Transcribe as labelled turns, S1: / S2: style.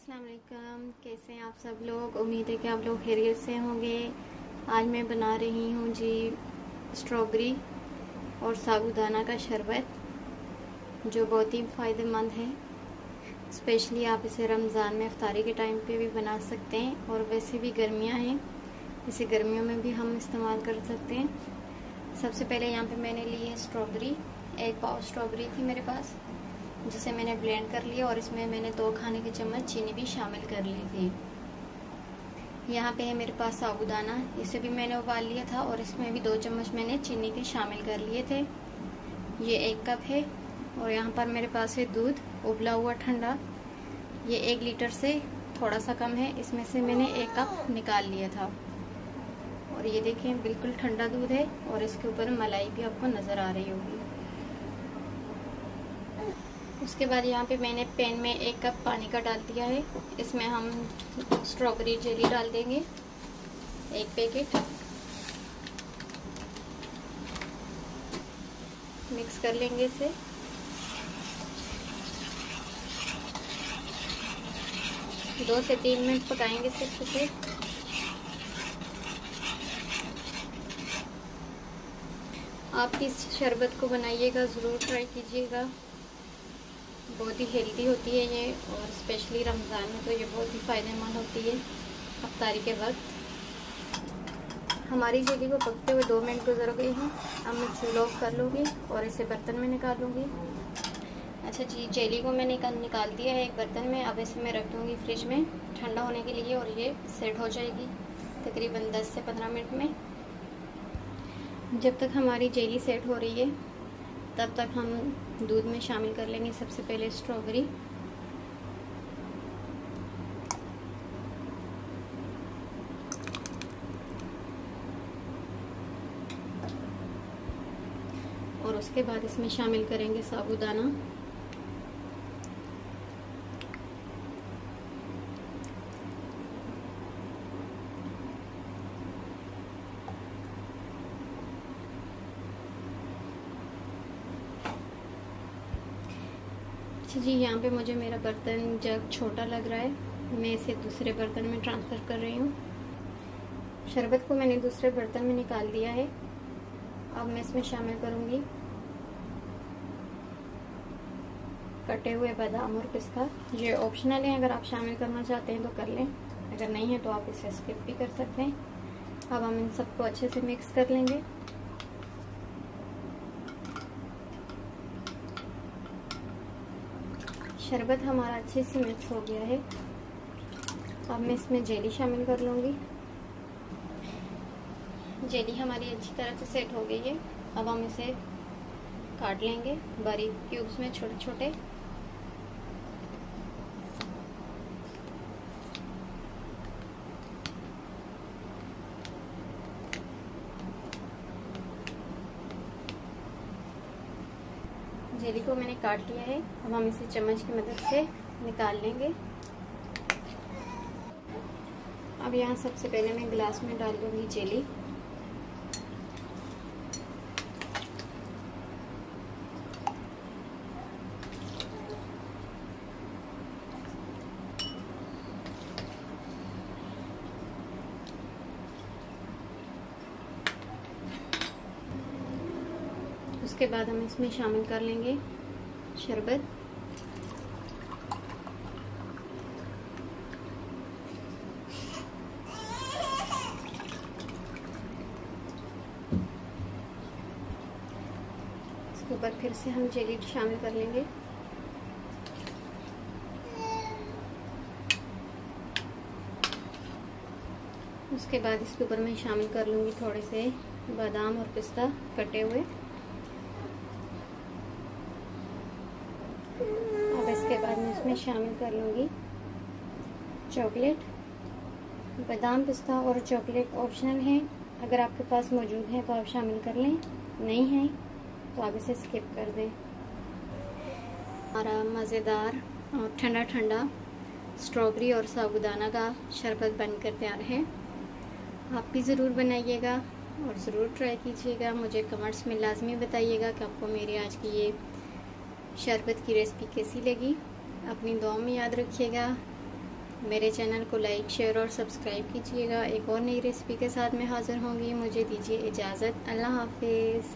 S1: अस्सलाम वालेकुम। कैसे हैं आप सब लोग? उम्मीद है कि आप लोग खैरियत से होंगे। आज मैं बना रही हूँ जी स्ट्रॉबेरी और साबूदाना का शरबत, जो बहुत ही फ़ायदेमंद है। स्पेशली आप इसे रमज़ान में इफ्तारी के टाइम पे भी बना सकते हैं, और वैसे भी गर्मियाँ हैं, इसे गर्मियों में भी हम इस्तेमाल कर सकते हैं। सबसे पहले यहाँ पे मैंने ली है स्ट्रॉबेरी। 1 पाव स्ट्रॉबेरी थी मेरे पास, जिसे मैंने ब्लेंड कर लिया, और इसमें मैंने 2 खाने के चम्मच चीनी भी शामिल कर ली थी। यहाँ पे है मेरे पास साबूदाना, इसे भी मैंने उबाल लिया था, और इसमें भी 2 चम्मच मैंने चीनी के शामिल कर लिए थे। ये 1 कप है। और यहाँ पर मेरे पास है दूध उबला हुआ ठंडा, ये 1 लीटर से थोड़ा सा कम है, इसमें से मैंने 1 कप निकाल लिया था। और ये देखें बिल्कुल ठंडा दूध है, और इसके ऊपर मलाई भी आपको नज़र आ रही होगी। उसके बाद यहाँ पे मैंने पैन में 1 कप पानी का डाल दिया है। इसमें हम स्ट्रॉबेरी जेली डाल देंगे, 1 पैकेट। मिक्स कर लेंगे इसे। दो से 3 मिनट पकाएंगे सिर्फ इसे। आप इस शरबत को बनाइएगा, ज़रूर ट्राई कीजिएगा। बहुत ही हेल्दी होती है ये, और स्पेशली रमज़ान में तो ये बहुत ही फ़ायदेमंद होती है इफ्तारी के वक्त। हमारी जेली को पकते हुए 2 मिनट गुजर गए हैं। अब मैं चूल्हा ऑफ कर लूँगी और इसे बर्तन में निकाल लूँगी। अच्छा जी, जेली को मैंने निकाल दिया है एक बर्तन में। अब इसे मैं रख दूँगी फ्रिज में ठंडा होने के लिए, और ये सेट हो जाएगी तकरीबन 10 से 15 मिनट में। जब तक हमारी जेली सेट हो रही है, तब तक हम दूध में शामिल कर लेंगे सबसे पहले स्ट्रॉबेरी। और उसके बाद इसमें शामिल करेंगे साबूदाना। अच्छा जी, यहाँ पे मुझे मेरा बर्तन जग छोटा लग रहा है, मैं इसे दूसरे बर्तन में ट्रांसफ़र कर रही हूँ। शरबत को मैंने दूसरे बर्तन में निकाल दिया है। अब मैं इसमें शामिल करूँगी कटे हुए बादाम और पिस्ता। ये ऑप्शनल है, अगर आप शामिल करना चाहते हैं तो कर लें, अगर नहीं है तो आप इसे स्किप भी कर सकते हैं। अब हम इन सबको अच्छे से मिक्स कर लेंगे। शरबत हमारा अच्छे से मिक्स हो गया है। अब मैं इसमें जेली शामिल कर लूँगी। जेली हमारी अच्छी तरह से सेट हो गई है। अब हम इसे काट लेंगे बारीक क्यूब्स में, छोटे छोटे। जेली को मैंने काट लिया है। अब हम इसे चम्मच की मदद से निकाल लेंगे। अब यहाँ सबसे पहले मैं गिलास में डाल दूँगी जेली। उसके बाद हम इसमें शामिल कर लेंगे शरबत। इसके ऊपर फिर से हम जेली शामिल कर लेंगे। उसके बाद इसके ऊपर मैं शामिल कर लूँगी थोड़े से बादाम और पिस्ता कटे हुए। अब इसके बाद मैं इसमें शामिल कर लूँगी चॉकलेट। बादाम, पिस्ता और चॉकलेट ऑप्शनल है, अगर आपके पास मौजूद है तो आप शामिल कर लें, नहीं है तो आप इसे स्किप कर दें। हमारा मज़ेदार और ठंडा ठंडा स्ट्रॉबेरी और साबूदाना का शरबत बनकर तैयार है। आप भी ज़रूर बनाइएगा और ज़रूर ट्राई कीजिएगा। मुझे कमेंट्स में लाजमी बताइएगा कि आपको मेरी आज की ये शरबत की रेसिपी कैसी लगी। अपनी दुआ में याद रखिएगा। मेरे चैनल को लाइक, शेयर और सब्सक्राइब कीजिएगा। एक और नई रेसिपी के साथ मैं हाज़िर होंगी। मुझे दीजिए इजाज़त। अल्लाह हाफिज़।